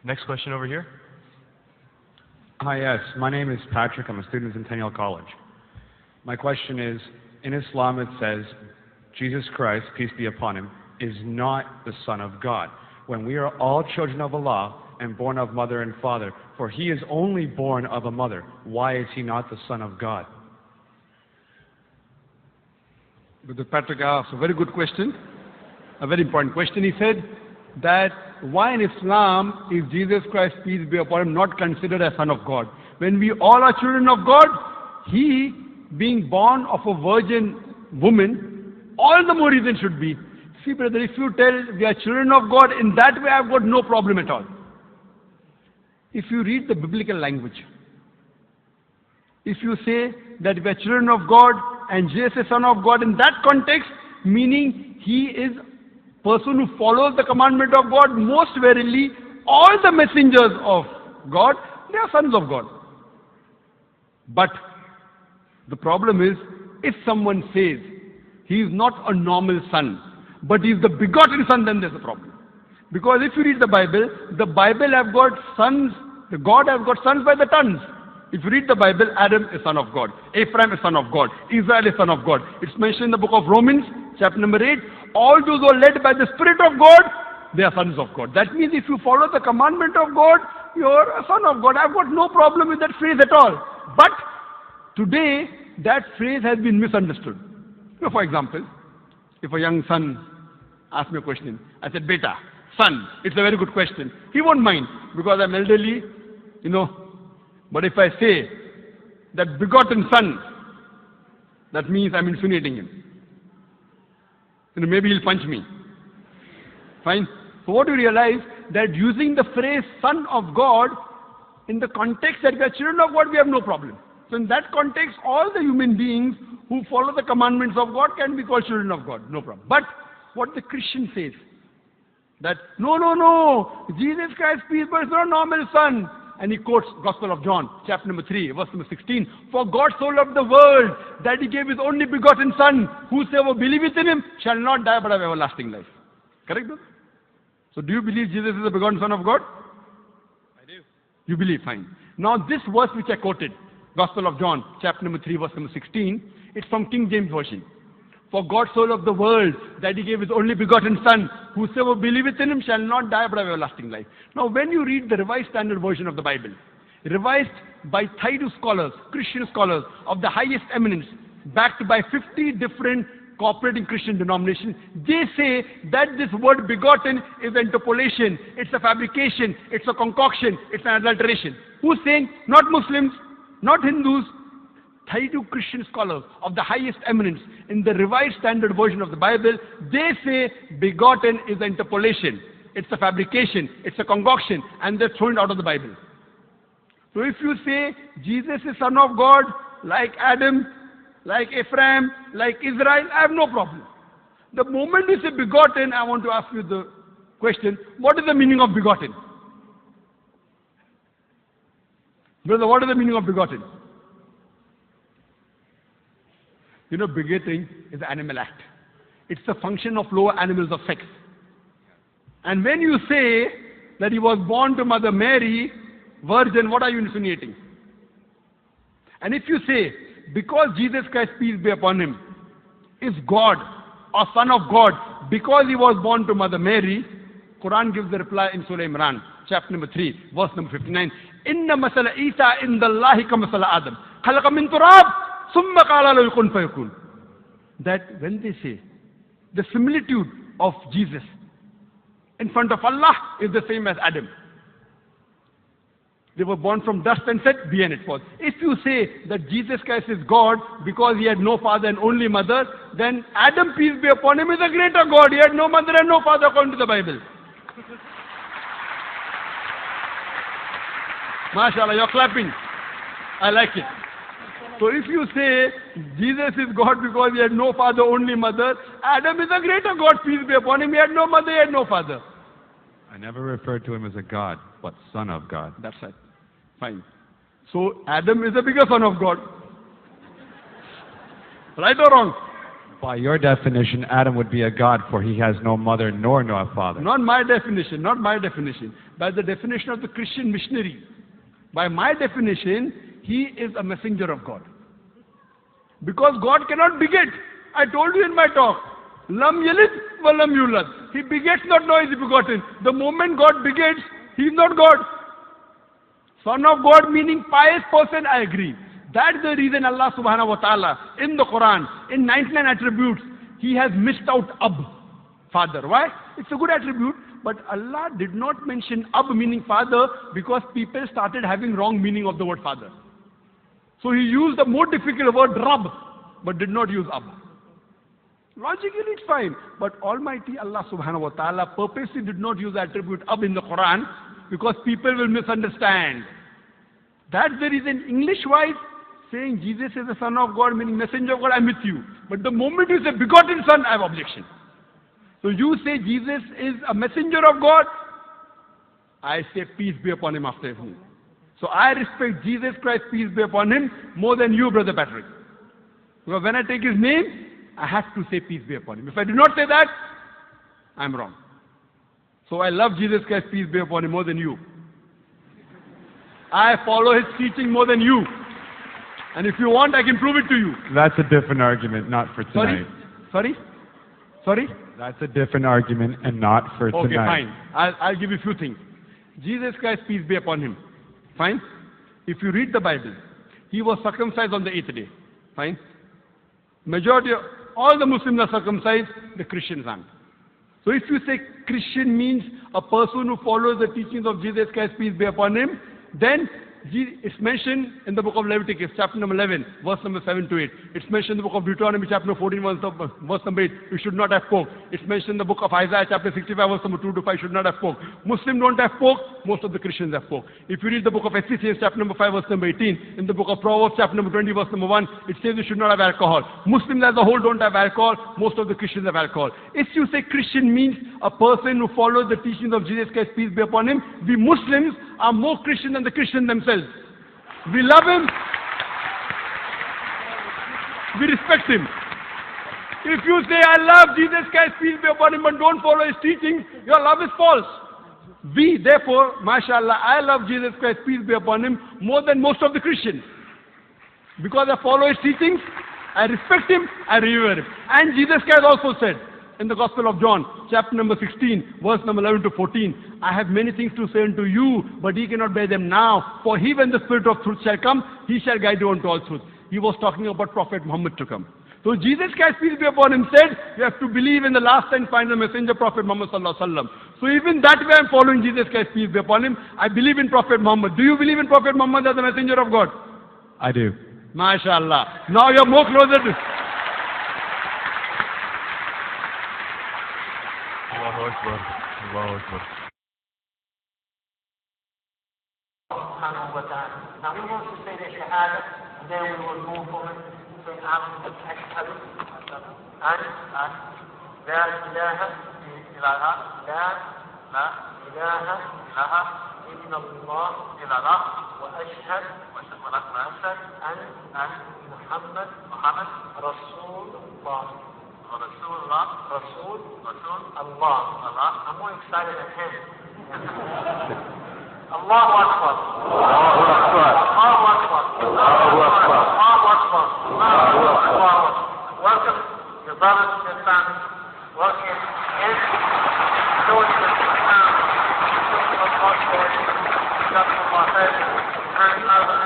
Next question over here. Hi, yes. My name is Patrick. I'm a student in Centennial College. My question is, in Islam it says, Jesus Christ, peace be upon him, is not the Son of God. When we are all children of Allah and born of mother and father, for he is only born of a mother, why is he not the Son of God? Brother Patrick asked a very good question, a very important question. He said that why in Islam is Jesus Christ, peace be upon him, not considered a Son of God? When we all are children of God, he being born of a virgin woman, all the more reason should be. See brother, if you tell we are children of God, in that way I've got no problem at all. If you read the biblical language, if you say that we are children of God and Jesus is Son of God, in that context, meaning he is person who follows the commandment of God, most verily all the messengers of God, they are sons of God. But the problem is, if someone says he is not a normal son, but he is the begotten son, then there's a problem. Because if you read the Bible have got sons, the God has got sons by the tons. If you read the Bible, Adam is son of God, Ephraim is son of God, Israel is son of God. It's mentioned in the book of Romans, chapter number 8, all those who are led by the Spirit of God, they are sons of God. That means if you follow the commandment of God, you're a son of God. I've got no problem with that phrase at all. But today, that phrase has been misunderstood. You know, for example, if a young son asks me a question, I said, Beta, son, it's a very good question. He won't mind because I'm elderly, you know. But if I say that begotten son, that means I'm insinuating him. You know, maybe he'll punch me. Fine. So what do you realize? That using the phrase son of God, in the context that we are children of God, we have no problem. So in that context, all the human beings who follow the commandments of God can be called children of God. No problem. But what the Christian says, that no, Jesus Christ, peace, but it's not a normal son. And he quotes Gospel of John, chapter number 3, verse number 16. For God so loved the world that he gave his only begotten son. Whosoever believeth in him shall not die but have everlasting life. Correct? Brother? So do you believe Jesus is the begotten son of God? I do. You believe, fine. Now this verse which I quoted, Gospel of John, chapter number 3, verse number 16, it's from King James Version. For God so loved the world that he gave his only begotten son. Whosoever believeth in him shall not die but have everlasting life. Now when you read the Revised Standard Version of the Bible, revised by Thaidu scholars, Christian scholars of the highest eminence, backed by 50 different cooperating Christian denominations, they say that this word begotten is interpolation, it's a fabrication, it's a concoction, it's an adulteration. Who's saying? Not Muslims, not Hindus. Thaidu Christian scholars of the highest eminence in the Revised Standard Version of the Bible, they say begotten is interpolation, it's a fabrication, it's a concoction, and they're thrown out of the Bible. So if you say Jesus is Son of God, like Adam, like Ephraim, like Israel, I have no problem. The moment you say begotten, I want to ask you the question, what is the meaning of begotten? Brother, what is the meaning of begotten? You know, begetting is an animal act. It's the function of lower animals of sex. And when you say that he was born to Mother Mary, virgin, what are you insinuating? And if you say, because Jesus Christ, peace be upon him, is God or Son of God, because he was born to Mother Mary, Quran gives the reply in Surah Imran, chapter number 3, verse number 59. Inna masala Isa indallahi ka masala Adam. Khalaqa min turab. That when they say the similitude of Jesus in front of Allah is the same as Adam. They were born from dust and said, be and it was. If you say that Jesus Christ is God because he had no father and only mother, then Adam, peace be upon him, is a greater God. He had no mother and no father according to the Bible. MashaAllah, you're clapping. I like it. So if you say Jesus is God because he had no father, only mother, Adam is a greater God, peace be upon him. He had no mother, he had no father. I never referred to him as a God, but Son of God. That's right. Fine. So Adam is a bigger son of God. Right or wrong? By your definition, Adam would be a god, for he has no mother nor no father. Not my definition, not my definition. By the definition of the Christian missionary. By my definition, he is a messenger of God. Because God cannot beget. I told you in my talk. Lam yalid wa lam yulad. He begets not, nor is he begotten. The moment God begets, he is not God. Son of God meaning pious person, I agree. That's the reason Allah subhanahu wa ta'ala in the Quran, in 99 attributes, he has missed out Ab, father. Why? It's a good attribute, but Allah did not mention Ab meaning father because people started having wrong meaning of the word father. So he used the more difficult word Rab, but did not use Ab. Logically it's fine, but Almighty Allah subhanahu wa ta'ala purposely did not use the attribute Ab in the Quran because people will misunderstand. That's the reason English-wise, saying Jesus is the Son of God, meaning messenger of God, I'm with you. But the moment you say begotten Son, I have objection. So you say Jesus is a messenger of God, I say peace be upon him after him. So I respect Jesus Christ, peace be upon him, more than you, Brother Patrick. Because when I take his name, I have to say peace be upon him. If I do not say that, I'm wrong. So I love Jesus Christ, peace be upon him, more than you. I follow his teaching more than you. And if you want, I can prove it to you. That's a different argument, not for tonight. Sorry? That's a different argument and not for tonight. Okay, fine. I'll give you a few things. Jesus Christ, peace be upon him. Fine? If you read the Bible, he was circumcised on the 8th day. Fine? Majority of all the Muslims are circumcised, the Christians aren't. So if you say Christian means a person who follows the teachings of Jesus Christ, peace be upon him, then it's mentioned in the book of Leviticus, chapter number 11, verse number 7 to 8. It's mentioned in the book of Deuteronomy, chapter 14, verse number 8, you should not have pork. It's mentioned in the book of Isaiah, chapter 65, verse number 2 to 5, should not have pork. Muslims don't have pork, most of the Christians have pork. If you read the book of Ecclesiastes, chapter number 5, verse number 18, in the book of Proverbs, chapter number 20, verse number 1, it says you should not have alcohol. Muslims as a whole don't have alcohol, most of the Christians have alcohol. If you say Christian means a person who follows the teachings of Jesus Christ, peace be upon him, we Muslims are more Christian than the Christians themselves. We love him. We respect him. If you say, I love Jesus Christ, peace be upon him, but don't follow his teachings, your love is false. We, therefore, mashallah, I love Jesus Christ, peace be upon him, more than most of the Christians. Because I follow his teachings, I respect him, I revere him. And Jesus Christ also said, in the Gospel of John, chapter number 16, verse number 11 to 14, I have many things to say unto you, but ye cannot bear them now. For he, when the Spirit of truth shall come, he shall guide you unto all truth. He was talking about Prophet Muhammad to come. So Jesus Christ, peace be upon him, said, you have to believe in the last and final messenger, Prophet Muhammad sallallahu alaihi wasallam. So even that way I'm following Jesus Christ, peace be upon him. I believe in Prophet Muhammad. Do you believe in Prophet Muhammad as the messenger of God? I do. MashaAllah. Now you're more closer to... Allahu Akbar. Allahu Akbar. Subhanahu wa ta'ala. Now we want to say the Shahada, and then we will move on to say Ashhadu an La ilaha illallah, La ilaha illallah, wa ashhad an Muhammad Rasulullah. Rasul, Allah. I'm more excited than him. Allahu Akbar. Allahu Akbar. Allahu Akbar. Allahu Akbar. Allahu Akbar. Allahu Akbar. Welcome your brothers and your families. Welcome in. Showing the Islam. Showing the Muslims. Showing the Muslims.